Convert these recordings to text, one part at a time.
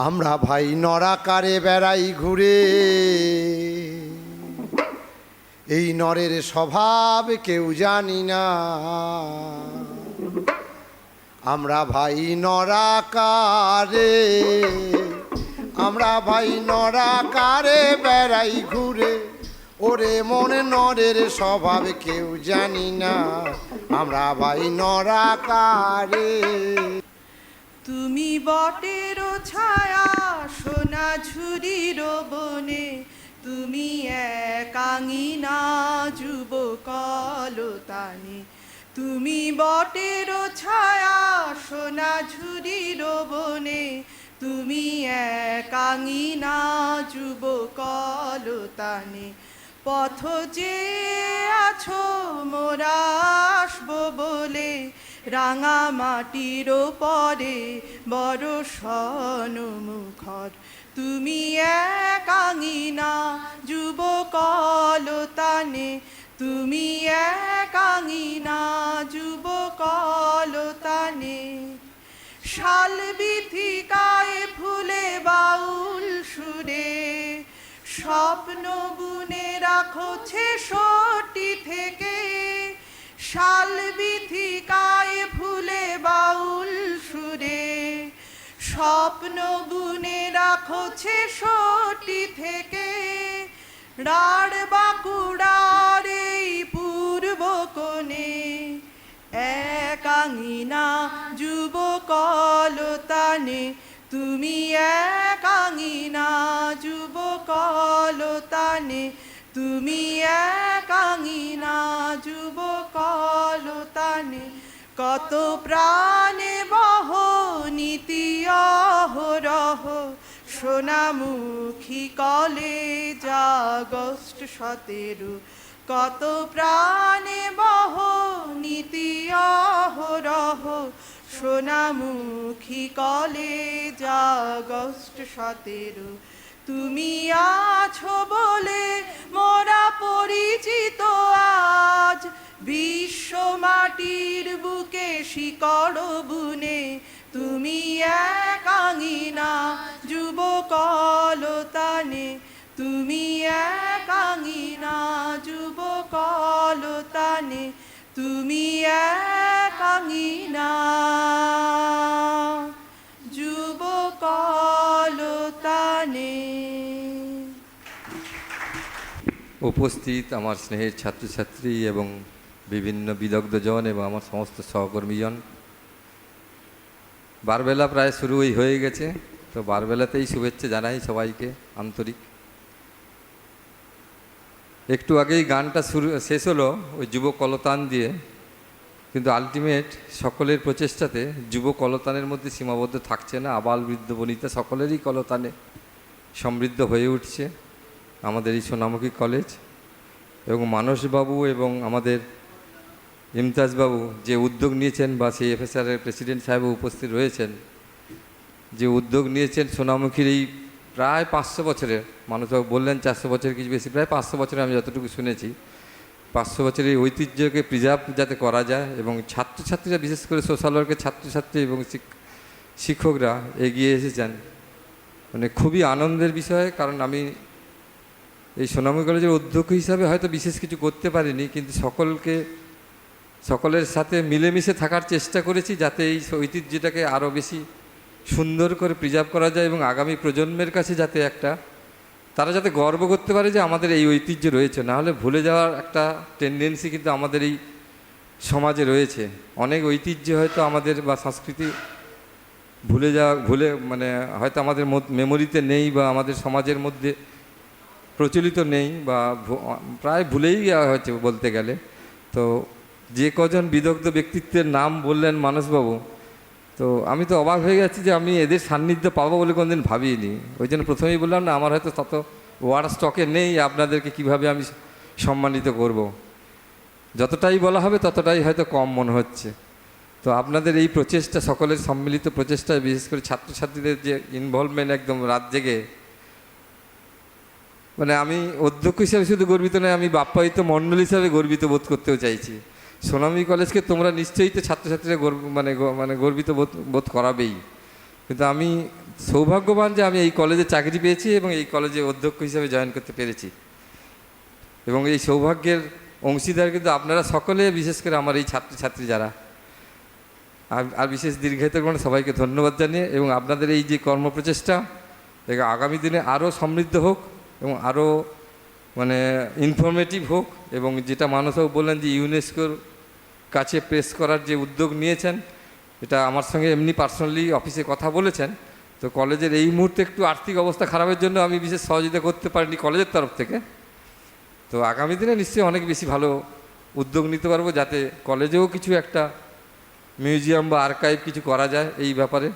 আমরা ভাই নরাকারে বেড়াই ঘুরে, এই নরের স্বভাব কেউ জানি না। আমরা ভাই নরাকারে, আমরা ভাই নরাকারে বেড়াই ঘুরে, ওরে মন নরের স্বভাব কেউ জানি না। আমরা ভাই নরাকারে। তুমি বটের ছায়া সোনা ঝুরির বনে, তুমি একাঙ্গিনা যুবকলতানে। তুমি বটের ছায়া সোনা ঝুরির বনে, তুমি একাঙ্গিনা যুবকলতানে। পথ যে আছো মোরা আসবো বলে, রাঙা মাটির পরে বড় সনমুখর। তুমি একাঙ্গিনা যুবকলতানে, তুমি একাঙ্গিনা যুবকলতানে। শাল বিথিকায় ফুলে বাউল সুরে, স্বপ্ন বুনে রাখো ছেষট্টি থেকে। শাল বিথিকায় ফুলে বাউল সুরে, স্বপ্ন বুনে রাখো ছেষট্টি থেকে। রাড় বাঁকুড়ার এই পূর্ব কোণে, একাঙ্গিনা যুবকলতানে, তুমি একাঙ্গিনা যুবকলতানে, তুমি একাঙ্গিনা যুবকলতানে। কত প্রাণে বহ নীতি অহরহ, সোনামুখী কলেজ আগস্ট 17। কত প্রাণে বহ নীতি অহরহ, সোনামুখী কলেজ আগস্ট 17। তুমি আছো বলে মোরা পরিচিত আজ, বিশ্ব মাটির বুকে শিকড় বুনে। তুমি একাঙ্গিনা যুবকলতানে, তুমি একাঙ্গিনা যুবকলতানে, তুমি একাঙ্গিনা যুবকলতানে। উপস্থিত আমার স্নেহের ছাত্রছাত্রী এবং বিভিন্ন বিদগ্ধজন এবং আমার সমস্ত সহকর্মীজন, বারবেলা প্রায় শুরুই হয়ে গেছে, তো বারবেলাতেই শুভেচ্ছা জানাই সবাইকে আন্তরিক। একটু আগেই গানটা শেষ হলো ওই যুব কলতান দিয়ে, কিন্তু আলটিমেট সকলের প্রচেষ্টাতে যুব কলতানের মধ্যে সীমাবদ্ধ থাকছে না, আবাল বৃদ্ধ বনিতা সকলেরই কলতানে সমৃদ্ধ হয়ে উঠছে আমাদের এই সোনামুখী কলেজ। এবং মানসবাবু এবং আমাদের ইমতাজবাবু যে উদ্যোগ নিয়েছেন, বা সেই এফএসআরের প্রেসিডেন্ট সাহেবও উপস্থিত রয়েছেন, যে উদ্যোগ নিয়েছেন সোনামুখীর এই প্রায় 500 বছরের, মানুষবাবু বললেন 400 বছর কিছু বেশি, প্রায় 500 বছরে আমি যতটুকু শুনেছি, 500 বছরের এই ঐতিহ্যকে প্রিজার্ভ যাতে করা যায়, এবং ছাত্রছাত্রীরা বিশেষ করে সোশ্যাল ওয়ার্কের ছাত্রছাত্রী এবং শিক্ষকরা এগিয়ে এসেছেন, মানে খুবই আনন্দের বিষয়। কারণ আমি এই সোনামুখী কলেজের অধ্যক্ষ হিসাবে হয়তো বিশেষ কিছু করতে পারিনি, কিন্তু সকলের সাথে মিলেমিশে থাকার চেষ্টা করেছি, যাতে এই ঐতিহ্যটাকে আরও বেশি সুন্দর করে প্রিজার্ভ করা যায়, এবং আগামী প্রজন্মের কাছে যাতে তারা যাতে গর্ব করতে পারে যে আমাদের এই ঐতিহ্য রয়েছে। নাহলে ভুলে যাওয়ার একটা টেন্ডেন্সি কিন্তু আমাদের এই সমাজে রয়েছে। অনেক ঐতিহ্য হয়তো আমাদের বা সংস্কৃতি মানে হয়তো আমাদের মেমোরিতে নেই, বা আমাদের সমাজের মধ্যে প্রচলিত নেই, বা প্রায় ভুলেই যাওয়া হয়েছে বলতে গেলে। তো যে কজন বিদগ্ধ ব্যক্তিত্বের নাম বললেন মানসবাবু, তো আমি তো অবাক হয়ে গেছি যে আমি এদের সান্নিধ্য পাবো বলে কোনোদিন ভাবিনি। ওই জন্য প্রথমেই বললাম না, আমার হয়তো তত ওয়ার্ড স্টকে নেই আপনাদেরকে কিভাবে আমি সম্মানিত করব। যতটাই বলা হবে ততটাই হয়তো কম মনে হচ্ছে। তো আপনাদের এই প্রচেষ্টা, সকলের সম্মিলিত প্রচেষ্টায়, বিশেষ করে ছাত্রছাত্রীদের যে ইনভলভমেন্ট, একদম রাত জেগে, মানে আমি অধ্যক্ষ হিসাবে শুধু গর্বিত নয়, আমি বাপ্পায়িত মণ্ডল হিসাবে গর্বিত বোধ করতেও চাইছি। সোনামুখী কলেজকে তোমরা নিশ্চয়ই তো ছাত্রছাত্রীরা গর্বিত বোধ করাবেই, কিন্তু আমি সৌভাগ্যবান যে আমি এই কলেজে চাকরি পেয়েছি এবং এই কলেজে অধ্যক্ষ হিসেবে জয়েন করতে পেরেছি, এবং এই সৌভাগ্যের অংশীদার কিন্তু আপনারা সকলে, বিশেষ করে আমার এই ছাত্রছাত্রী যারা। আর বিশেষ দীর্ঘায়িত করে সবাইকে ধন্যবাদ জানিয়ে, এবং আপনাদের এই যে কর্মপ্রচেষ্টা আগামী দিনে আরও সমৃদ্ধ হোক এবং আরও মানে ইনফরমেটিভ হোক, এবং যেটা মানসবাবু বললেন যে ইউনেস্কোর কাছে প্রেস করার যে উদ্যোগ নিয়েছেন, এটা আমার সঙ্গে এমনি পার্সোনালি অফিসে কথা বলেছেন। তো কলেজের এই মুহূর্তে একটু আর্থিক অবস্থা খারাপের জন্য আমি বিশেষ সহযোগিতা করতে পারিনি কলেজের তরফ থেকে। তো আগামী দিনে নিশ্চয়ই অনেক বেশি ভালো উদ্যোগ নিতে পারবো, যাতে কলেজেও কিছু একটা মিউজিয়াম বা আর্কাইভ কিছু করা যায় এই ব্যাপারে,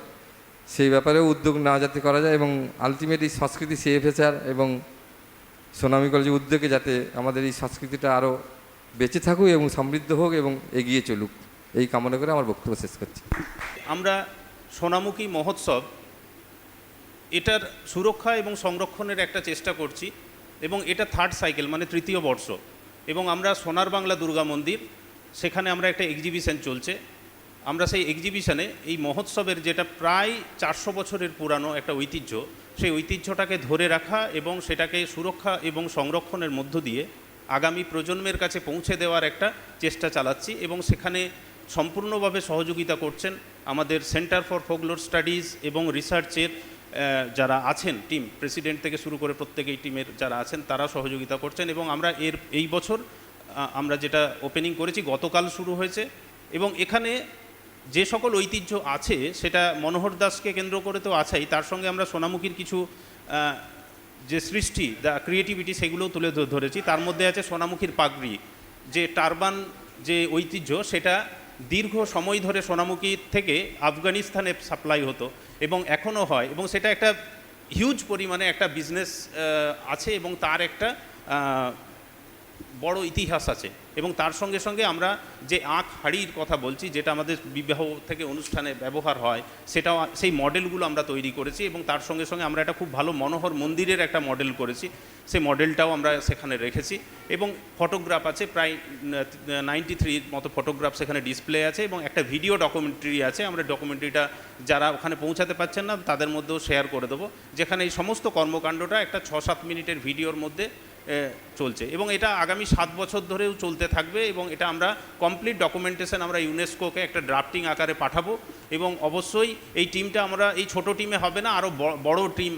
সেই ব্যাপারেও উদ্যোগ নেওয়া যাতে করা যায়, এবং আলটিমেট এই সংস্কৃতি সিএফএসআর এবং সোনামী কলেজের উদ্যোগে যাতে আমাদের এই সংস্কৃতিটা আরও বেঁচে থাকুক এবং সমৃদ্ধ হোক এবং এগিয়ে চলুক, এই কামনা করে আমার বক্তব্য শেষ করছি। আমরা সোনামুখী মহোৎসব এটার সুরক্ষা এবং সংরক্ষণের একটা চেষ্টা করছি, এবং এটা থার্ড সাইকেল মানে তৃতীয় বর্ষ, এবং আমরা সোনার বাংলা দুর্গা মন্দির, সেখানে আমরা একটা এক্সিবিশন চলছে। আমরা সেই এক্সিবিশনে এই মহোৎসবের যেটা প্রায় 400 বছরের পুরানো একটা ঐতিহ্য, সেই ঐতিহ্যটাকে ধরে রাখা এবং সেটাকে সুরক্ষা এবং সংরক্ষণের মধ্য দিয়ে আগামী প্রজন্মের কাছে পৌঁছে দেওয়ার একটা চেষ্টা চালাচ্ছি, এবং সেখানে সম্পূর্ণভাবে সহযোগিতা করছেন আমাদের সেন্টার ফর ফোকলোর স্টাডিজ এবং রিসার্চের যারা আছেন টিম, প্রেসিডেন্ট থেকে শুরু করে প্রত্যেকেই টিমের যারা আছেন তারা সহযোগিতা করছেন। এবং আমরা এই বছর আমরা যেটা ওপেনিং করেছি গতকাল শুরু হয়েছে, এবং এখানে যে সকল ঐতিহ্য আছে সেটা মনোহর দাসকে কেন্দ্র করে তো আছেই, তার সঙ্গে আমরা সোনামুখীর কিছু যে সৃষ্টি, দ্য ক্রিয়েটিভিটি, সেগুলোও তুলে ধরেছি। তার মধ্যে আছে সোনামুখীর পাগড়ি, যে টারবান যে ঐতিহ্য, সেটা দীর্ঘ সময় ধরে সোনামুখী থেকে আফগানিস্তানে সাপ্লাই হতো এবং এখনও হয়, এবং সেটা একটা হিউজ পরিমাণে একটা বিজনেস আছে এবং তার একটা বড় ইতিহাস আছে। এবং তার সঙ্গে সঙ্গে আমরা যে আখ হাড়ির কথা বলছি, যেটা আমাদের বিবাহ থেকে অনুষ্ঠানে ব্যবহার হয়, সেটাও সেই মডেলগুলো আমরা তৈরি করেছি, এবং তার সঙ্গে সঙ্গে আমরা একটা খুব ভালো মনোহর মন্দিরের একটা মডেল করেছি, সেই মডেলটাও আমরা সেখানে রেখেছি। এবং ফটোগ্রাফ আছে প্রায় 93 মতো ফটোগ্রাফ সেখানে ডিসপ্লে আছে, এবং একটা ভিডিও ডকুমেন্টারি আছে। আমরা ডকুমেন্টারিটা যারা ওখানে পৌঁছাতে পারছেন না তাদের মধ্যেও শেয়ার করে দেবো, যেখানে এই সমস্ত কর্মকাণ্ডটা একটা 6-7 মিনিটের ভিডিওর মধ্যে চলছে, এবং এটা আগামী 7 বছর ধরেও চলতে থাকবে। এবং এটা আমরা কমপ্লিট ডকুমেন্টেশন আমরা ইউনেস্কোকে একটা ড্রাফটিং আকারে পাঠাবো, এবং অবশ্যই এই টিমটা আমরা এই ছোট টিমে হবে না, আরও বড় টিম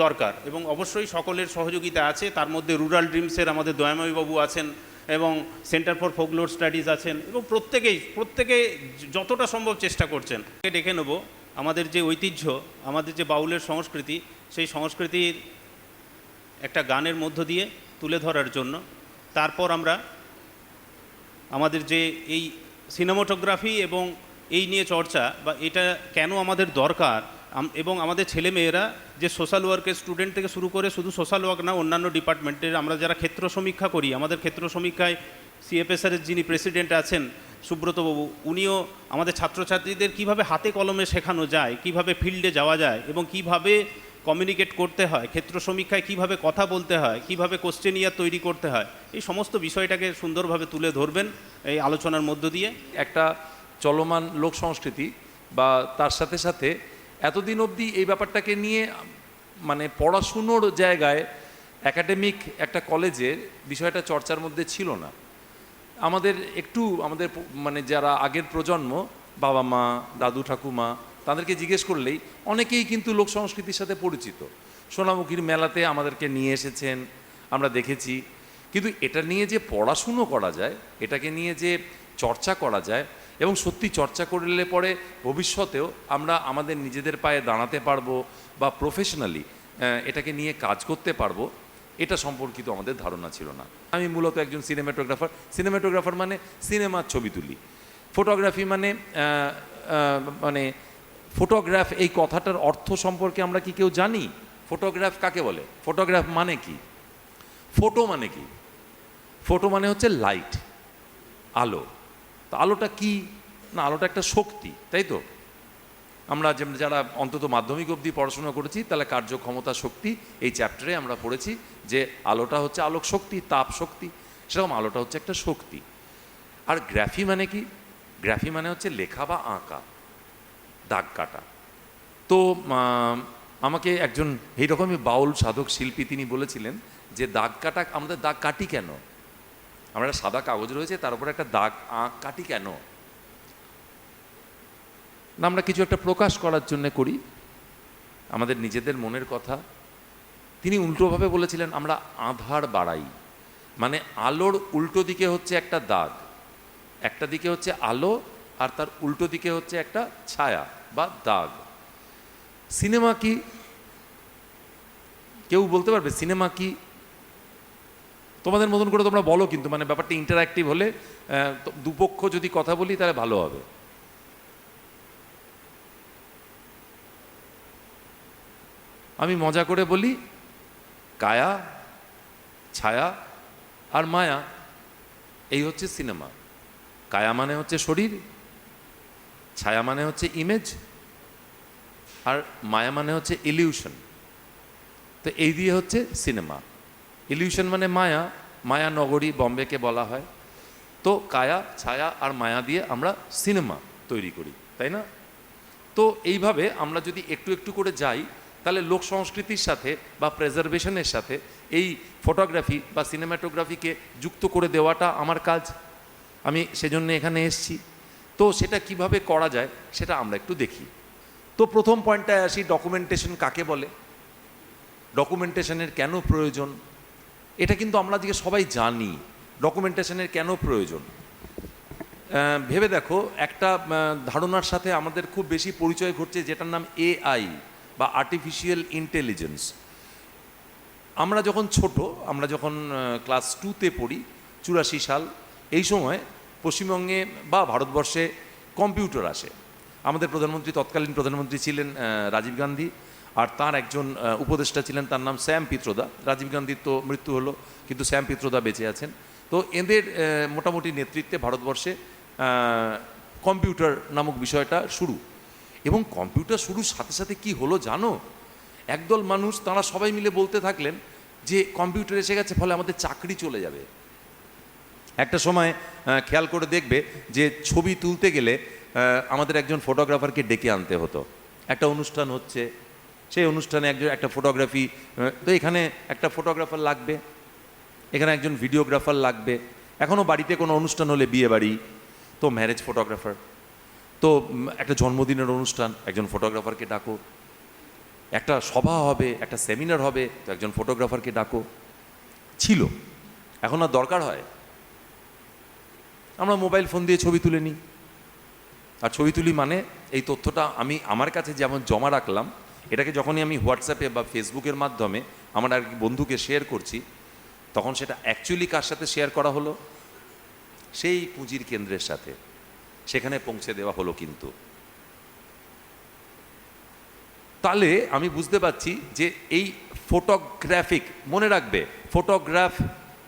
দরকার, এবং অবশ্যই সকলের সহযোগিতা আছে। তার মধ্যে রুরাল ড্রিমসের আমাদের দয়াময়বাবু আছেন, এবং সেন্টার ফর ফোকলোর স্টাডিজ আছেন, এবং প্রত্যেকে যতটা সম্ভব চেষ্টা করছেন। ডেকে নেব আমাদের যে ঐতিহ্য, আমাদের যে বাউলের সংস্কৃতি, সেই সংস্কৃতির একটা গানের মধ্য দিয়ে তুলে ধরার জন্য। তারপর আমরা আমাদের যে এই সিনেমাটোগ্রাফি এবং এই নিয়ে চর্চা, বা এটা কেন আমাদের দরকার, এবং আমাদের ছেলেমেয়েরা যে সোশ্যাল ওয়ার্কের স্টুডেন্ট থেকে শুরু করে, শুধু সোশ্যাল ওয়ার্ক না, অন্যান্য ডিপার্টমেন্টের আমরা যারা ক্ষেত্র সমীক্ষা করি, আমাদের ক্ষেত্র সমীক্ষায় সিএফএসআরের যিনি প্রেসিডেন্ট আছেন সুব্রতবাবু, উনিও আমাদের ছাত্রছাত্রীদের কিভাবে হাতে কলমে শেখানো যায়, কিভাবে ফিল্ডে যাওয়া যায়, এবং কিভাবে কমিউনিকেট করতে হয়, ক্ষেত্র সমীক্ষায় কিভাবে কথা বলতে হয়, কিভাবে কোশ্চেনিয়ার তৈরি করতে হয়, এই সমস্ত বিষয়টাকে সুন্দরভাবে তুলে ধরবেন এই আলোচনার মধ্য দিয়ে। একটা চলমান লোক সংস্কৃতি, বা তার সাথে সাথে এতদিন অবধি এই ব্যাপারটাকে নিয়ে মানে পড়াশুনোর জায়গায় একাডেমিক একটা কলেজের বিষয়টা চর্চার মধ্যে ছিল না। আমাদের মানে যারা আগের প্রজন্ম, বাবা মা, দাদু ঠাকুমা, তাদেরকে জিজ্ঞেস করলেই অনেকেই কিন্তু লোক সংস্কৃতির সাথে পরিচিত। সোনামুখীর মেলাতে আমাদেরকে নিয়ে এসেছেন, আমরা দেখেছি, কিন্তু এটা নিয়ে যে পড়াশুনো করা যায়, এটাকে নিয়ে যে চর্চা করা যায়, এবং সত্যি চর্চা করলে পরে ভবিষ্যতেও আমরা আমাদের নিজেদের পায়ে দাঁড়াতে পারবো বা প্রফেশনালি এটাকে নিয়ে কাজ করতে পারবো, এটা সম্পর্কিত আমাদের ধারণা ছিল না। আমি মূলত একজন সিনেমাটোগ্রাফার মানে সিনেমার ছবি তুলি। ফটোগ্রাফি মানে ফটোগ্রাফ, এই কথাটার অর্থ সম্পর্কে আমরা কি কেউ জানি? ফটোগ্রাফ কাকে বলে? ফটোগ্রাফ মানে কি? ফটো মানে কি? ফটো মানে হচ্ছে লাইট, আলো। তো আলোটা কি না, আলোটা একটা শক্তি, তাই তো? আমরা যারা অন্তত মাধ্যমিক অবধি পড়াশোনা করেছি, তাহলে কার্যক্ষমতা শক্তি এই চ্যাপ্টারে আমরা পড়েছি যে আলোটা হচ্ছে আলোক শক্তি, তাপ শক্তি, সেরকম আলোটা হচ্ছে একটা শক্তি। আর গ্রাফি মানে কি? গ্রাফি মানে হচ্ছে লেখা বা আঁকা, দাগ কাটা। তো আমাকে একজন এইরকমই বাউল সাধক শিল্পী তিনি বলেছিলেন যে দাগ কাটা, আমাদের দাগ কাটি কেন? আমরা একটা সাদা কাগজ রয়েছে, তার উপরে একটা দাগ কাটি কেন? না, আমরা কিছু একটা প্রকাশ করার জন্য করি, আমাদের নিজেদের মনের কথা। তিনি উল্টোভাবে বলেছিলেন আমরা আধার বাড়াই, মানে আলোর উল্টো দিকে হচ্ছে একটা দাগ, একটা দিকে হচ্ছে আলো আর তার উল্টো দিকে হচ্ছে একটা ছায়া বা দাগ। সিনেমা কি? কেউ বলতে পারবে সিনেমা কি? তোমাদের মতন করে তোমরা বলো, কিন্তু মানে ব্যাপারটা ইন্টারঅ্যাক্টিভ হলে দুপক্ষ যদি কথা বলি তাহলে ভালো হবে। আমি মজা করে বলি কায়া, ছায়া আর মায়া, এই হচ্ছে সিনেমা। কায়া মানে হচ্ছে শরীর, ছায়া মানে হচ্ছে ইমেজ, আর মায়া মানে হচ্ছে ইলিউশন। তো এই দিয়ে হচ্ছে সিনেমা। ইলিউশন মানে মায়া, মায়া নগরী বম্বেকে বলা হয়। তো কায়া, ছায়া আর মায়া দিয়ে আমরা সিনেমা তৈরি করি, তাই না? তো এইভাবে আমরা যদি একটু একটু করে যাই, তাহলে লোক সংস্কৃতির সাথে বা প্রেজারভেশনের সাথে এই ফটোগ্রাফি বা সিনেমাটোগ্রাফিকে যুক্ত করে দেওয়াটা আমার কাজ। আমি সেজন্য এখানে এসেছি। তো সেটা কিভাবে করা যায় সেটা আমরা একটু দেখি। তো প্রথম পয়েন্টটায় আসি, ডকুমেন্টেশন কাকে বলে, ডকুমেন্টেশনের কেন প্রয়োজন। এটা কিন্তু আমরা আজকে সবাই জানি ডকুমেন্টেশনের কেন প্রয়োজন। ভেবে দেখো, একটা ধারণার সাথে আমাদের খুব বেশি পরিচয় ঘটছে, যেটার নাম AI বা আর্টিফিশিয়াল ইন্টেলিজেন্স। আমরা যখন ছোট, আমরা যখন ক্লাস 2তে পড়ি, 84 সাল, এই সময় পশ্চিমবঙ্গে বা ভারতবর্ষে কম্পিউটার আসে। আমাদের প্রধানমন্ত্রী, তৎকালীন প্রধানমন্ত্রী ছিলেন রাজীব গান্ধী, আর তার একজন উপদেষ্টা ছিলেন, তার নাম শ্যাম পিত্রোদা। রাজীব গান্ধীর তো মৃত্যু হলো, কিন্তু শ্যাম পিত্রোদা বেঁচে আছেন। তো এদের মোটামুটি নেতৃত্বে ভারতবর্ষে কম্পিউটার নামক বিষয়টা শুরু। এবং কম্পিউটার শুরুর সাথে সাথে কি হলো জানো? একদল মানুষ, তারা সবাই মিলে বলতে থাকলেন যে কম্পিউটার এসে গেছে, ফলে আমাদের চাকরি চলে যাবে। একটা সময় খেয়াল করে দেখবে যে ছবি তুলতে গেলে আমাদের একজন ফটোগ্রাফারকে ডেকে আনতে হতো। একটা অনুষ্ঠান হচ্ছে, সেই অনুষ্ঠানে একটা ফটোগ্রাফি, তো এখানে একটা ফটোগ্রাফার লাগবে, এখানে একজন ভিডিওগ্রাফার লাগবে। এখনও বাড়িতে কোনো অনুষ্ঠান হলে, বিয়ে বাড়ি, তো ম্যারেজ ফটোগ্রাফার, তো একটা জন্মদিনের অনুষ্ঠান, একজন ফটোগ্রাফারকে ডাকো, একটা সভা হবে, একটা সেমিনার হবে, তো একজন ফটোগ্রাফারকে ডাকো। ছিল, এখন আর দরকার হয়। আমরা মোবাইল ফোন দিয়ে ছবি তুলে নিই, আর ছবি তুলি মানে এই তথ্যটা আমি আমার কাছে যেমন জমা রাখলাম, এটাকে যখনই আমি হোয়াটসঅ্যাপে বা ফেসবুকের মাধ্যমে আমার আর বন্ধুকে শেয়ার করছি, তখন সেটা অ্যাকচুয়ালি কার সাথে শেয়ার করা হলো? সেই পুঁজির কেন্দ্রের সাথে, সেখানে পৌঁছে দেওয়া হলো। কিন্তু তাহলে আমি বুঝতে পারছি যে এই ফটোগ্রাফিক, মনে রাখবে ফটোগ্রাফ,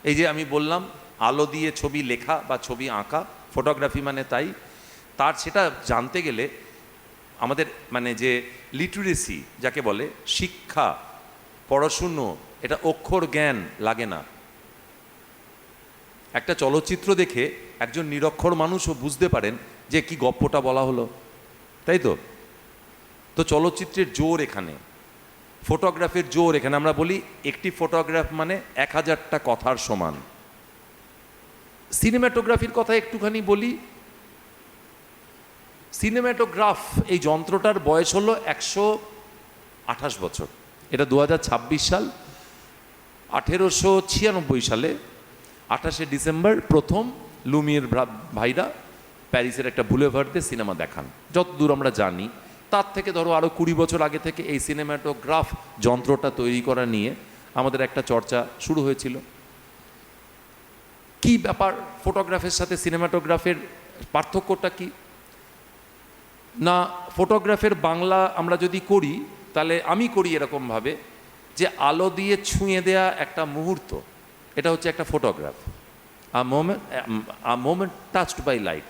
এই যে আমি বললাম আলো দিয়ে ছবি লেখা বা ছবি আঁকা, ফটোগ্রাফি মানে তাই। তার সেটা জানতে গেলে আমাদের মানে যে লিটারেসি যাকে বলে, শিক্ষা, পড়াশুনো, এটা অক্ষর জ্ঞান লাগে না। একটা চলচ্চিত্র দেখে একজন নিরক্ষর মানুষও বুঝতে পারেন যে কি গপ্পটা বলা হলো, তাই তো? তো চলচ্চিত্রের জোর এখানে, ফটোগ্রাফের জোর এখানে। আমরা বলি একটি ফটোগ্রাফ মানে 1000টা কথার সমান। সিনেমাটোগ্রাফির কথা একটুখানি বলি। সিনেমাটোগ্রাফ এই যন্ত্রটার বয়স হলো 128 বছর। এটা 2026 সাল। 1896 সালে 28শে ডিসেম্বর প্রথম লুমিয়ের ভাইরা প্যারিসের একটা বুলেভার্ডে সিনেমা দেখান। যতদূর আমরা জানি, তার থেকে ধরো আরও 20 বছর আগে থেকে এই সিনেমাটোগ্রাফ যন্ত্রটা তৈরি করা নিয়ে আমাদের একটা চর্চা শুরু হয়েছিল। কি ব্যাপার, ফটোগ্রাফের সাথে সিনেমাটোগ্রাফের পার্থক্যটা কি? না, ফটোগ্রাফের বাংলা আমরা যদি করি, তাহলে আমি করি এরকমভাবে যে আলো দিয়ে ছুঁয়ে দেয়া একটা মুহূর্ত, এটা হচ্ছে একটা photograph. A moment touched by light,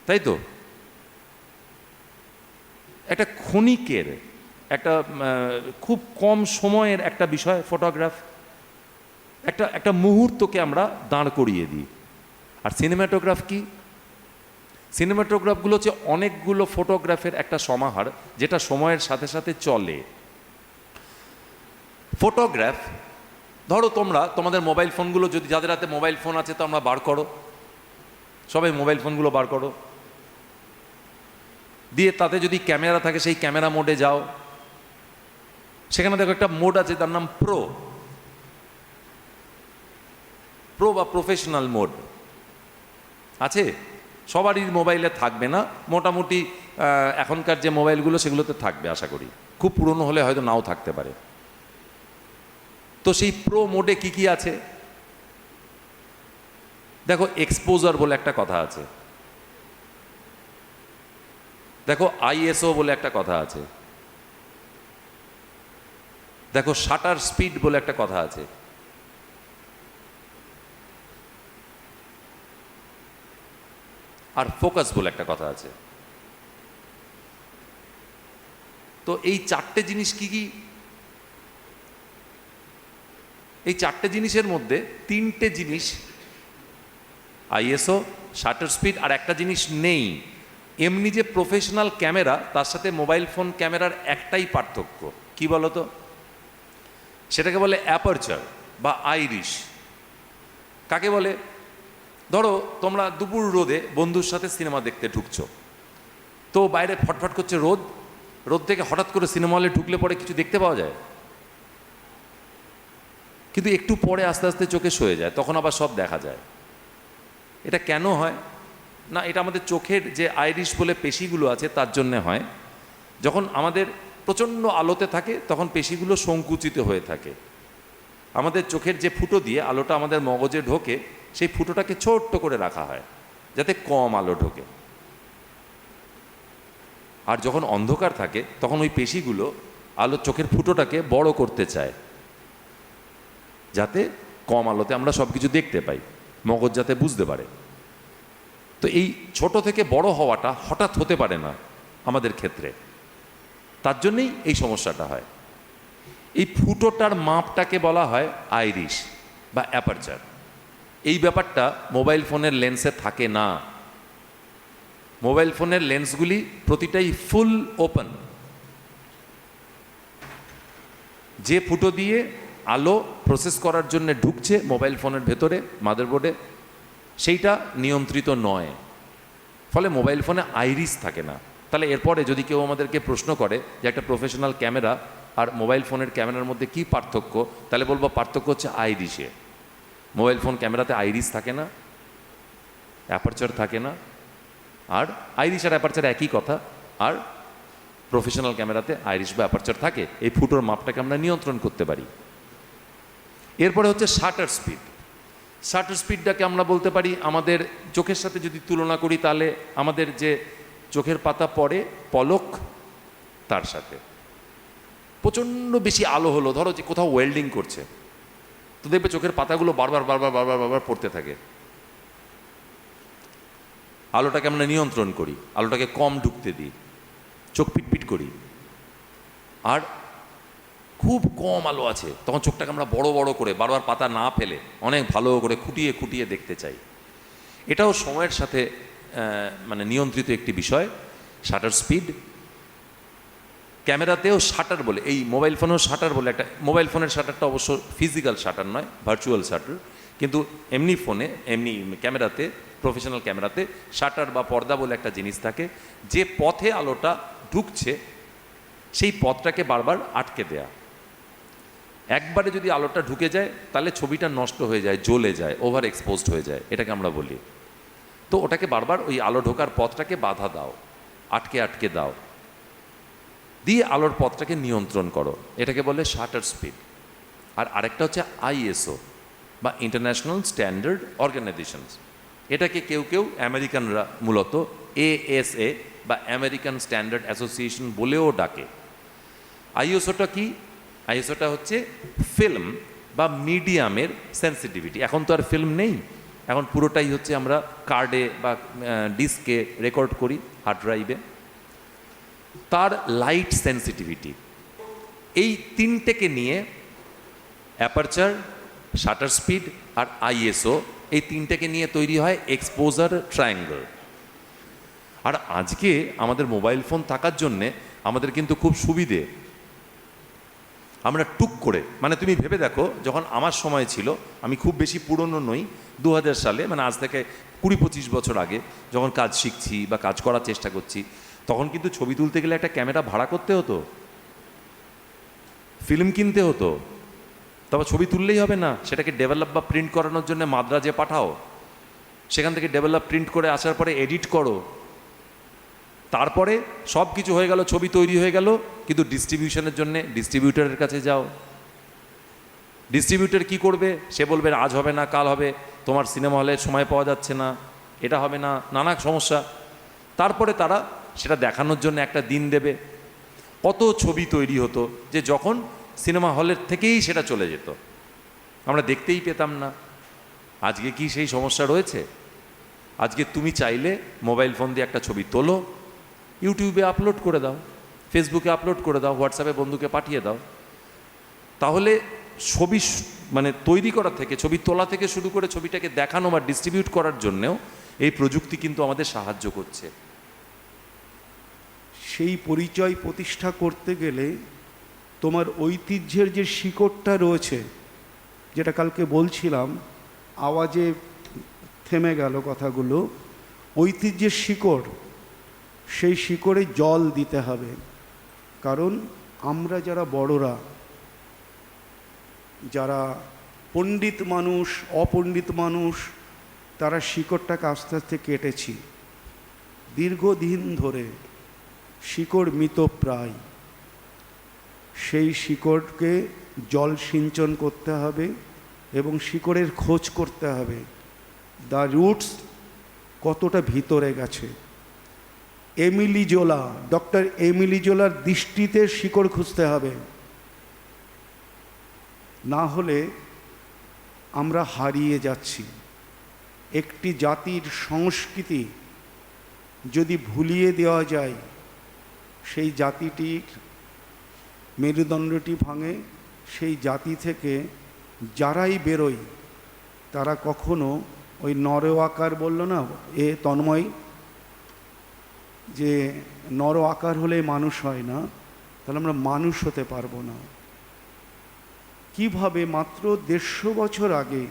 তাই তো? একটা ক্ষণিকের, একটা খুব কম সময়ের একটা বিষয় ফটোগ্রাফ, একটা মুহূর্তকে আমরা দাঁড় করিয়ে দিই। আর সিনেমাটোগ্রাফ কি? সিনেমাটোগ্রাফগুলো হচ্ছে অনেকগুলো ফটোগ্রাফের একটা সমাহার, যেটা সময়ের সাথে সাথে চলে। ফটোগ্রাফ, ধরো তোমরা তোমাদের মোবাইল ফোনগুলো, যদি যাদের হাতে মোবাইল ফোন আছে তোমরা বার করো, সবাই মোবাইল ফোনগুলো বার করো, দিয়ে তাতে যদি ক্যামেরা থাকে সেই ক্যামেরা মোডে যাও। সেখানে দেখো একটা মোড আছে, তার নাম প্রো বা প্রফেশনাল মোড আছে। সবারই মোবাইলে থাকবে না, মোটামুটি এখনকার যে মোবাইলগুলো সেগুলোতে থাকবে আশা করি, খুব পুরনো হলে হয়তো নাও থাকতে পারে। তো সেই প্রো মোডে কি কি আছে দেখো, এক্সপোজার বলে একটা কথা আছে, দেখো আইএসও বলে একটা কথা আছে, দেখো শাটার স্পিড বলে একটা কথা আছে, আর ফোকাস বলে একটা কথা আছে। তো এই চারটে জিনিস কি কি? এই চারটে জিনিসের মধ্যে তিনটে জিনিস, আইএসও, শাটার স্পিড, আর একটা জিনিস নেই। এমনি যে প্রফেশনাল ক্যামেরা, তার সাথে মোবাইল ফোন ক্যামেরার একটাই পার্থক্য, কি বলতো? সেটাকে বলে অ্যাপারচার বা আইরিশ। কাকে বলে? ধরো তোমরা দুপুর রোদে বন্ধুর সাথে সিনেমা দেখতে ঢুকছো, তো বাইরে ফটফট করছে রোদ, রোদ থেকে হঠাৎ করে সিনেমা হলে ঢুকলে পরে কিছু দেখতে পাওয়া যায়, কিন্তু একটু পরে আস্তে আস্তে চোখে সয়ে যায়, তখন আবার সব দেখা যায়। এটা কেন হয় না? এটা আমাদের চোখের যে আইরিশ বলে পেশিগুলো আছে তার জন্যে হয়। যখন আমাদের প্রচণ্ড আলোতে থাকে তখন পেশিগুলো সংকুচিত হয়ে থাকে। আমাদের চোখের যে ফুটো দিয়ে আলোটা আমাদের মগজে ঢোকে, সেই ফুটোটাকে ছোট্ট করে রাখা হয় যাতে কম আলো ঢোকে। আর যখন অন্ধকার থাকে তখন ওই পেশিগুলো চোখের ফুটোটাকে বড় করতে চায়, যাতে কম আলোতে আমরা সব কিছু দেখতে পাই, মগজ যাতে বুঝতে পারে। তো এই ছোট থেকে বড় হওয়াটা হঠাৎ হতে পারে না আমাদের ক্ষেত্রে, তার জন্যেই এই সমস্যাটা হয়। এই ফুটোটার মাপটাকে বলা হয় আইরিশ বা অ্যাপারচার। এই ব্যাপারটা মোবাইল ফোনের লেন্সে থাকে না। মোবাইল ফোনের লেন্সগুলি প্রতিটাই ফুল ওপেন। যে ফুটো দিয়ে আলো প্রসেস করার জন্য ঢুকছে মোবাইল ফোনের ভেতরে মাদারবোর্ডে, সেইটা নিয়ন্ত্রিত নয়, ফলে মোবাইল ফোনে আইরিশ থাকে না। তাহলে এরপরে যদি কেউ আমাদেরকে প্রশ্ন করে যে একটা প্রফেশনাল ক্যামেরা আর মোবাইল ফোনের ক্যামেরার মধ্যে কি পার্থক্য, তাহলে বলবো পার্থক্য হচ্ছে আইরিশে। মোবাইল ফোন ক্যামেরাতে আইরিশ থাকে না, অ্যাপারচার থাকে না। আর আইরিশ আর অ্যাপারচার একই কথা। আর প্রফেশনাল ক্যামেরাতে আইরিশ বা অ্যাপারচার থাকে, এই ফুটোর মাপটাকে আমরা নিয়ন্ত্রণ করতে পারি। এরপরে হচ্ছে শাটার স্পিড। শাটার স্পিডটাকে আমরা বলতে পারি আমাদের চোখের সাথে যদি তুলনা করি, তাহলে আমাদের যে চোখের পাতা পড়ে পলক, তার সাথে প্রচণ্ড বেশি আলো হলো, ধরো যে কোথাও ওয়েল্ডিং করছে, তো দেখবে চোখের পাতাগুলো বারবার বারবার বারবার বারবার পড়তে থাকে। আলোটাকে আমরা নিয়ন্ত্রণ করি, আলোটাকে কম ঢুকতে দিই, চোখ পিটপিট করি। আর খুব কম আলো আছে তখন চোখটাকে আমরা বড় বড় করে বারবার পাতা না ফেলে অনেক ভালো করে খুঁটিয়ে খুঁটিয়ে দেখতে চাই। এটাও সময়ের সাথে মানে নিয়ন্ত্রিত একটি বিষয়, শাটার স্পিড। ক্যামেরাতেও শাটার বলে, এই মোবাইল ফোনেও শাটার বলে একটা, মোবাইল ফোনের শাটারটা অবশ্য ফিজিক্যাল শাটার নয়, ভার্চুয়াল শাটার। কিন্তু এমনি ফোনে, এমনি ক্যামেরাতে, প্রফেশনাল ক্যামেরাতে শাটার বা পর্দা বলে একটা জিনিস থাকে, যে পথে আলোটা ঢুকছে সেই পথটাকে বারবার আটকে দেয়া। একবারে যদি আলোটা ঢুকে যায় তাহলে ছবিটা নষ্ট হয়ে যায়, জ্বলে যায়, ওভার এক্সপোজড হয়ে যায়, এটাকে আমরা বলি। তো ওটাকে বারবার ওই আলো ঢোকার পথটাকে বাধা দাও, আটকে আটকে দাও, দিয়ে আলোর পথটাকে নিয়ন্ত্রণ করো, এটাকে বলে শাটার স্পিড। আর আরেকটা হচ্ছে আইএসও বা ইন্টারন্যাশনাল স্ট্যান্ডার্ড অর্গানাইজেশনস। এটাকে কেউ কেউ আমেরিকানরা মূলত এএসএ বা আমেরিকান স্ট্যান্ডার্ড অ্যাসোসিয়েশন বলেও ডাকে। আইএসওটা কি? আইএসওটা হচ্ছে ফিল্ম বা মিডিয়ামের সেন্সিটিভিটি। এখন তো আর ফিল্ম নেই, এখন পুরোটাই হচ্ছে আমরা কার্ডে বা ডিস্কে রেকর্ড করি, হার্ড ড্রাইভে। তার লাইট সেন্সিটিভিটি, এই তিনটেকে নিয়ে অ্যাপারচার, শাটার স্পিড আর আইএসও, এই তিনটেকে নিয়ে তৈরি হয় এক্সপোজার ট্রায়াঙ্গল। আর আজকে আমাদের মোবাইল ফোন থাকার জন্যে আমাদের কিন্তু খুব সুবিধে। আমরা টুক করে, মানে তুমি ভেবে দেখো, যখন আমার সময় ছিল, আমি খুব বেশি পুরনো নই, 2000 সালে, মানে আজ থেকে 20-25 বছর আগে যখন কাজ শিখছি বা কাজ করার চেষ্টা করছি, তখন কিন্তু ছবি তুলতে গেলে একটা ক্যামেরা ভাড়া করতে হতো, ফিল্ম কিনতে হতো। তবে ছবি তুললেই হবে না, সেটাকে ডেভেলপ বা প্রিন্ট করানোর জন্য মাদ্রাজে পাঠাও, সেখান থেকে ডেভেলপ প্রিন্ট করে আসার পরে এডিট করো, তারপরে সব কিছু হয়ে গেল, ছবি তৈরি হয়ে গেল, কিন্তু ডিস্ট্রিবিউশনের জন্য ডিস্ট্রিবিউটরের কাছে যাও। ডিস্ট্রিবিউটর কি করবে? সে বলবে আজ হবে না, কাল হবে, তোমার সিনেমা হলে সময় পাওয়া যাচ্ছে না, এটা হবে না, নানা সমস্যা। তারপরে তারা সেটা দেখানোর জন্য একটা দিন দেবে। কত ছবি তৈরি হতো যে যখন সিনেমা হলের থেকেই সেটা চলে যেত, আমরা দেখতেই পেতাম না। আজকে কি সেই সমস্যা রয়েছে? আজকে তুমি চাইলে মোবাইল ফোন দিয়ে একটা ছবি তোলো, ইউটিউবে আপলোড করে দাও, ফেসবুকে আপলোড করে দাও, হোয়াটসঅ্যাপে বন্ধুকে পাঠিয়ে দাও। তাহলে ছবি মানে তৈরি করা থেকে, ছবি তোলা থেকে শুরু করে ছবিটাকে দেখানো বা ডিস্ট্রিবিউট করার জন্যেও এই প্রযুক্তি কিন্তু আমাদের সাহায্য করছে। সেই পরিচয় প্রতিষ্ঠা করতে গেলে তোমার ঐতিহ্যের যে শিকড়টা রয়েছে, যেটা কালকে বলছিলাম, আওয়াজে থেমে গেল কথাগুলো, ঐতিহ্যের শিকড়, সেই শিকড়ে জল দিতে হবে। কারণ আমরা যারা বড়রা, যারা পণ্ডিত মানুষ, অপণ্ডিত মানুষ, তারা শিকড়টাকে আস্তে আস্তে কেটেছি দীর্ঘদিন ধরে, শিকড় মৃতপ্রায়। সেই শিকড়কে জল সিঞ্চন করতে হবে এবং শিকড়ের খোঁজ করতে হবে, দ্য রুটস কতটা ভিতরে গেছে। এমিলি জোলা, ডক্টর এমিলি জোলার দৃষ্টিতে শিকড় খুঁজতে হবে, না হলে আমরা হারিয়ে যাচ্ছি। একটি জাতির সংস্কৃতি যদি ভুলিয়ে দেওয়া যায়, সেই জাতিটির মেরুদণ্ডটি ভাঙে। সেই জাতি থেকে যারাই বেরোয় তারা কখনো ওই নর আকার বলল না এ তন্ময়, যে নর আকার হলে মানুষ হয় না, তাহলে আমরা মানুষ হতে পারবো না। কিভাবে? মাত্র 150 বছর আগে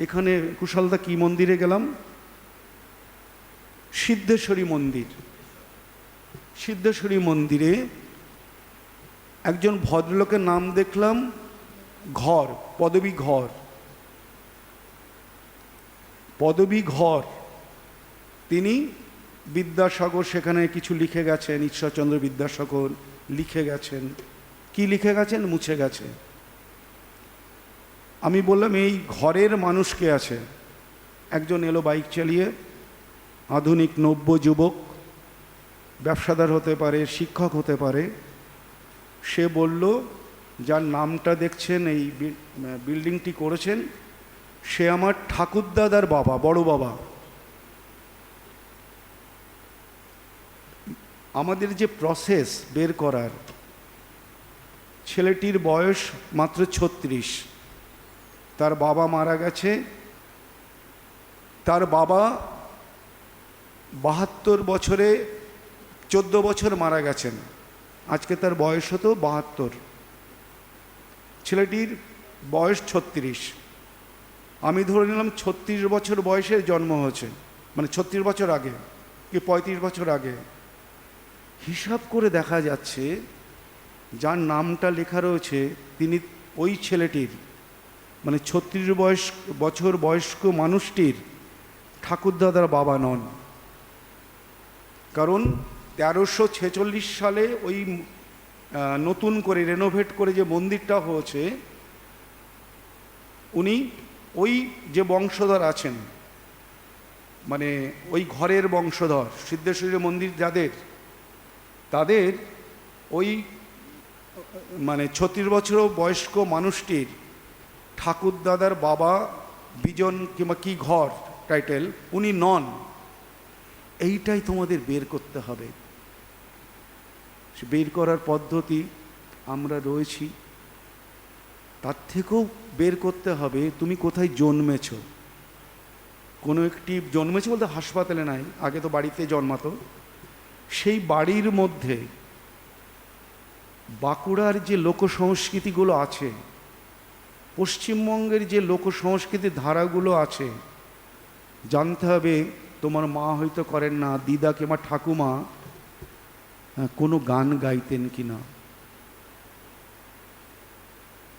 এখানে কুশলদা কি মন্দিরে গেলাম? সিদ্ধেশ্বরী মন্দির। সিদ্ধেশ্বরী মন্দিরে একজন ভদ্রলোকের নাম দেখলাম ঘর, পদবী ঘর, পদবী ঘর। তিনি বিদ্যাসাগর সেখানে কিছু লিখে গেছেন, ঈশ্বরচন্দ্র বিদ্যাসাগর লিখে গেছেন। কি লিখে গেছেন? মুছে গেছে। আমি বললাম এই ঘরের মানুষ কে আছে? একজন এলো বাইক চালিয়ে, আধুনিক নব্য যুবক, ব্যবসাদার হতে পারে, শিক্ষক হতে পারে। সে বলল যার নামটা দেখছেন, এই বিল্ডিংটি করেছেন, সে আমার ঠাকুরদাদার বাবা, বড় বাবা। আমাদের যে প্রসেস বের করার, ছেলেটির বয়স মাত্র 36, তার বাবা মারা গেছে। তার বাবা 72 বছরে 14 বছর মারা গেছেন, আজকে তার বয়স হতো 72। ছেলেটির বয়স 36। আমি ধরে নিলাম 36 বছর বয়সে জন্ম হয়েছে, মানে 36 বছর আগে কি 35 বছর আগে। হিসাব করে দেখা যাচ্ছে যার নামটা লেখা রয়েছে তিনি ওই ছেলেটির, মানে 36 বছর বয়স্ক মানুষটির ঠাকুরদাদার বাবা নন। কারণ 1346 সালে ওই নতুন করে রেনোভেট করে যে মন্দিরটা হয়েছে, উনি ওই যে বংশধর আছেন, মানে ওই ঘরের বংশধর, সিদ্ধেশ্বরী মন্দির যাদের, তাদের ওই মানে 36 বছর বয়স্ক মানুষটির ঠাকুরদাদার বাবা বিজন কিংবা কি ঘর টাইটেল উনি নন। এইটাই তোমাদের বের করতে হবে। বের করার পদ্ধতি আমরা রয়েছি, তার থেকেও বের করতে হবে তুমি কোথায় জন্মেছ, কোনো একটি জন্মেছে বলতে হাসপাতালে নাই, আগে তো বাড়িতে জন্মাতো, সেই বাড়ির মধ্যে বাঁকুড়ার যে লোকসংস্কৃতিগুলো আছে, পশ্চিমবঙ্গের যে লোকসংস্কৃতির ধারাগুলো আছে, জানতে হবে তোমার মা হয়তো করেন না, দিদা কিংবা ঠাকুমা কোনো গান গাইতেন কিনা,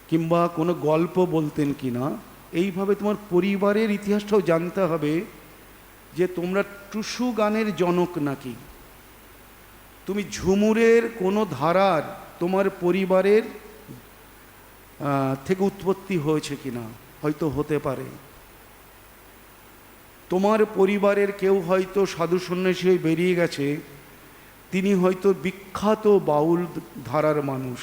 কিংবা কোনো গল্প বলতেন কিনা। এইভাবে তোমার পরিবারের ইতিহাসটাও জানতে হবে যে তোমরা টুসু গানের জনক নাকি, তুমি ঝুমুরের কোনো ধারার তোমার পরিবারের থেকে উৎপত্তি হয়েছে কিনা, হয়তো হতে পারে। তোমার পরিবারের কেউ হয়তো সাধু সন্ন্যাসী হয়ে বেরিয়ে গেছে, তিনি হয়তো বিখ্যাত বাউল ধারার মানুষ।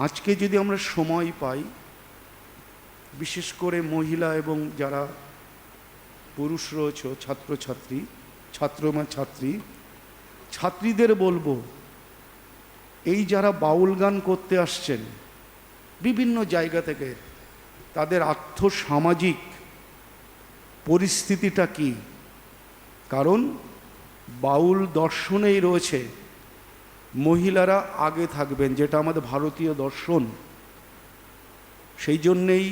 আজকে যদি আমরা সময় পাই, বিশেষ করে মহিলা এবং যারা পুরুষ রয়েছে, ছাত্রছাত্রী, ছাত্রীদের বলবো, এই যারা বাউল গান করতে আসছেন বিভিন্ন জায়গা থেকে, তাদের আর্থসামাজিক পরিস্থিতিটা কি? কারণ বাউল দর্শনেই রয়েছে মহিলারা আগে থাকবেন, যেটা আমাদের ভারতীয় দর্শন। সেই জন্যেই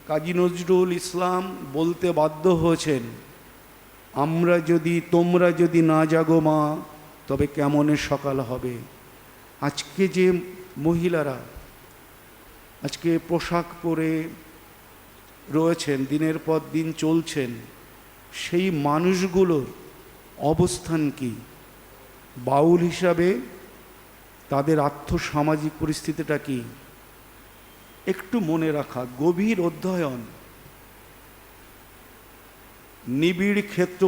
কাজী নজরুল ইসলাম বলতে বাধ্য হয়েছেন, তোমরা যদি না জাগো মা, তবে কেমনে সকাল হবে। আজকে যে মহিলারা আজকে পোশাক পরে রয়েছেন, দিনের পর দিন চলছেন, সেই মানুষগুলোর অবস্থান কি? বাউল হিসাবে তাদের আর্থসামাজিক পরিস্থিতিটা কি? একটু মনে রাখা, গভীর অধ্যয়ন, নিবিড় ক্ষেত্র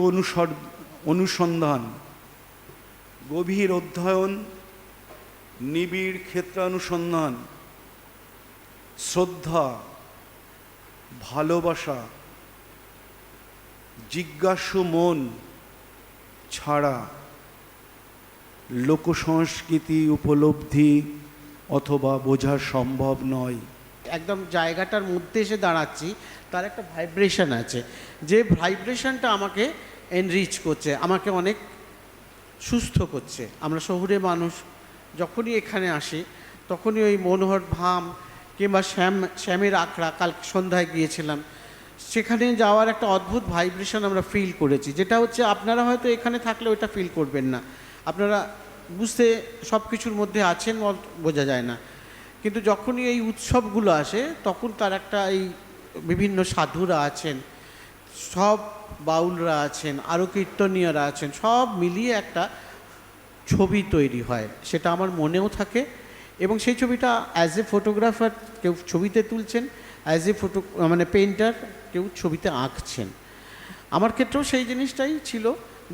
অনুসন্ধান, গভীর অধ্যয়ন, নিবিড় ক্ষেত্রানুসন্ধান, শ্রদ্ধা, ভালোবাসা, জিজ্ঞাসু মন ছাড়া লোকসংস্কৃতি উপলব্ধি অথবা বোঝা সম্ভব নয়। একদম জায়গাটার মধ্যে এসে দাঁড়াচ্ছি, তার একটা ভাইব্রেশন আছে, যে ভাইব্রেশনটা আমাকে এনরিচ করছে, আমাকে অনেক সুস্থ করছে। আমরা শহুরে মানুষ, যখনই এখানে আসি তখনই ওই মনোহর ধাম কিংবা শ্যামের আখড়া, কাল সন্ধ্যায় গিয়েছিলাম, সেখানে যাওয়ার একটা অদ্ভুত ভাইব্রেশন আমরা ফিল করেছি, যেটা হচ্ছে আপনারা হয়তো এখানে থাকলে ওইটা ফিল করবেন না, আপনারা বুঝতে সব কিছুর মধ্যে আছেন বোঝা যায় না। কিন্তু যখনই এই উৎসবগুলো আসে তখন তার একটা এই বিভিন্ন সাধুরা আছেন, সব বাউলরা আছেন, আরও কীর্তনীয়রা আছেন, সব মিলিয়ে একটা ছবি তৈরি হয়, সেটা আমার মনেও থাকে। এবং সেই ছবিটা অ্যাজ এ ফটোগ্রাফার কেউ ছবিতে তুলছেন, অ্যাজ এ পেইন্টার কেউ ছবিতে আঁকছেন। আমার ক্ষেত্রেও সেই জিনিসটাই ছিল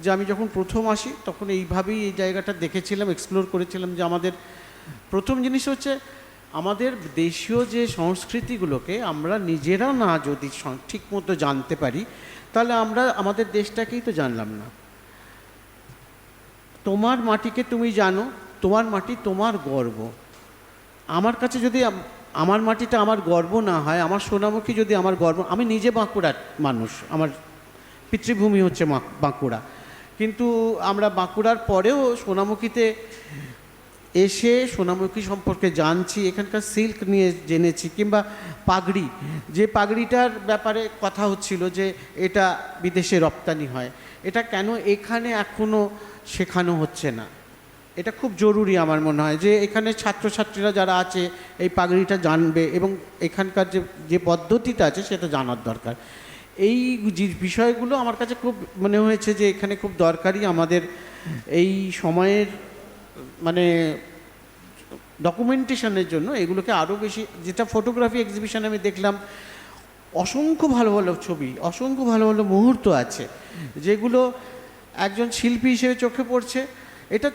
যে আমি যখন প্রথম আসি তখন এইভাবেই এই জায়গাটা দেখেছিলাম, এক্সপ্লোর করেছিলাম যে আমাদের প্রথম জিনিস হচ্ছে আমাদের দেশীয় যে সংস্কৃতিগুলোকে আমরা নিজেরা না যদি ঠিক মতো জানতে পারি, তাহলে আমরা আমাদের দেশটাকেই তো জানলাম না। তোমার মাটিকে তুমি জানো, তোমার মাটি তোমার গর্ব। আমার কাছে যদি আমার মাটিটা আমার গর্ব না হয়, আমার সোনামুখী যদি আমার গর্ব, আমি নিজে বাঁকুড়ার মানুষ, আমার পিতৃভূমি হচ্ছে বাঁকুড়া, কিন্তু আমরা বাঁকুড়ার পরেও সোনামুখীতে এসে সোনামুখী সম্পর্কে জানছি, এখানকার সিল্ক নিয়ে জেনেছি, কিংবা পাগড়ি, যে পাগড়িটার ব্যাপারে কথা হচ্ছিল যে এটা বিদেশে রপ্তানি হয়, এটা কেন এখানে এখনও শেখানো হচ্ছে না? এটা খুব জরুরি আমার মনে হয় যে এখানে ছাত্রছাত্রীরা যারা আছে এই পাগড়িটা জানবে এবং এখানকার যে পদ্ধতিটা আছে সেটা জানার দরকার। এই বিষয়গুলো আমার কাছে খুব মনে হয়েছে যে এখানে খুব দরকারি আমাদের এই সময়ের ডকুমেন্টেশনের জন্য এগুলোকে আরও বেশি। যেটা ফটোগ্রাফি এক্সিবিশনে আমি দেখলাম, অসংখ্য ভালো ভালো ছবি, অসংখ্য ভালো ভালো মুহূর্ত আছে যেগুলো একজন শিল্পী হিসেবে চোখে পড়ছে। এটা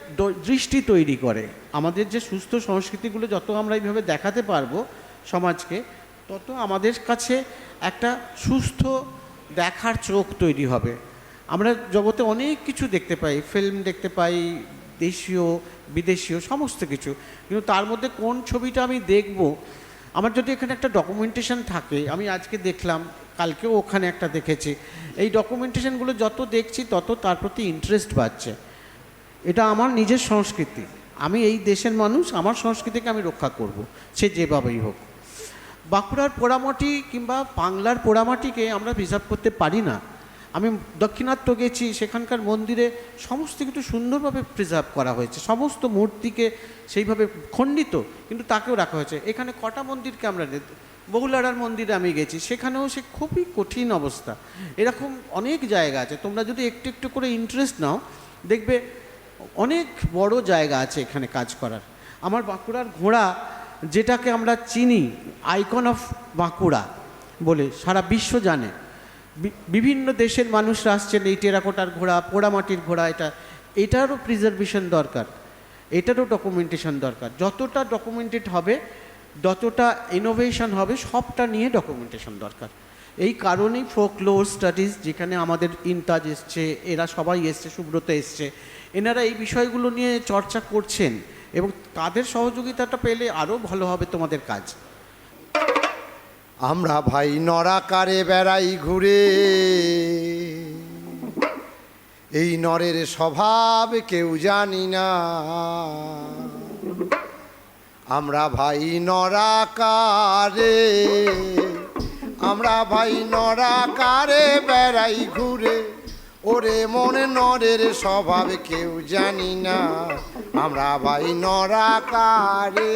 দৃষ্টি তৈরি করে। আমাদের যে সুস্থ সংস্কৃতিগুলো যত আমরা এইভাবে দেখাতে পারবো সমাজকে, তত আমাদের কাছে একটা সুস্থ দেখার চোখ তৈরি হবে। আমরা জগতে অনেক কিছু দেখতে পাই, ফিল্ম দেখতে পাই, দেশীয় বিদেশীয় সমস্ত কিছু, কিন্তু তার মধ্যে কোন ছবিটা আমি দেখব আমার যদি এখানে একটা ডকুমেন্টেশন থাকে, আমি আজকে দেখলাম, কালকেও ওখানে একটা দেখেছি, এই ডকুমেন্টেশনগুলো যত দেখছি তত তার প্রতি ইন্টারেস্ট বাড়ছে। এটা আমার নিজের সংস্কৃতি, আমি এই দেশের মানুষ, আমার সংস্কৃতিকে আমি রক্ষা করব, সে যেভাবেই হোক। বাঁকুড়ার পোড়ামাটি কিংবা বাংলার পোড়ামাটিকে আমরা প্রিজার্ভ করতে পারি না। আমি দক্ষিণাত্য গেছি, সেখানকার মন্দিরে সমস্ত কিছু সুন্দরভাবে প্রিজার্ভ করা হয়েছে, সমস্ত মূর্তিকে সেইভাবে খণ্ডিত কিন্তু তাকেও রাখা হয়েছে। এখানে কটা মন্দিরকে আমরা, বহুলাড়ার মন্দিরে আমি গেছি, সেখানেও সে খুবই কঠিন অবস্থা। এরকম অনেক জায়গা আছে, তোমরা যদি একটু একটু করে ইন্টারেস্ট নাও দেখবে অনেক বড় জায়গা আছে এখানে কাজ করার। আমার বাঁকুড়ার ঘোড়া, যেটাকে আমরা চিনি আইকন অফ বাঁকুড়া বলে সারা বিশ্ব জানে, বিভিন্ন দেশের মানুষরা আসছেন এই টেরাকোটার ঘোড়া, পোড়ামাটির ঘোড়া, এটারও প্রিজার্ভেশন দরকার, এটারও ডকুমেন্টেশন দরকার। যতটা ডকুমেন্টেড হবে যতটা ইনোভেশন হবে, সবটা নিয়ে ডকুমেন্টেশন দরকার। এই কারণেই ফোকলোর স্টাডিজ, যেখানে আমাদের ইনতাজ এসছে, এরা সবাই এসছে, সুব্রত এসছে, এনারা এই বিষয়গুলো নিয়ে চর্চা করছেন এবং তাদের সহযোগিতাটা পেলে আরও ভালো হবে তোমাদের কাজ। আমরা ভাই নরাকারে বেড়াই ঘুরে, এই নরের স্বভাব কেউ জানি না। আমরা ভাই নরাকারে, আমরা ভাই নরাকারে বেড়াই ঘুরে, ওরে মনে নরের স্বভাব কেউ জানি না। আমরা ভাই নরাকারে,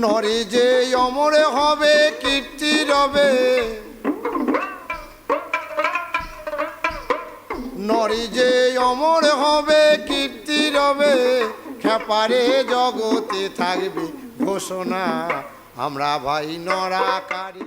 নরে যে অমর হবে কীর্তি রবে, নরে যে অমর হবে কীর্তি রবে, খেপারে জগতে থাকবে ঘোষণা। আমরা ভাই নরাকারে।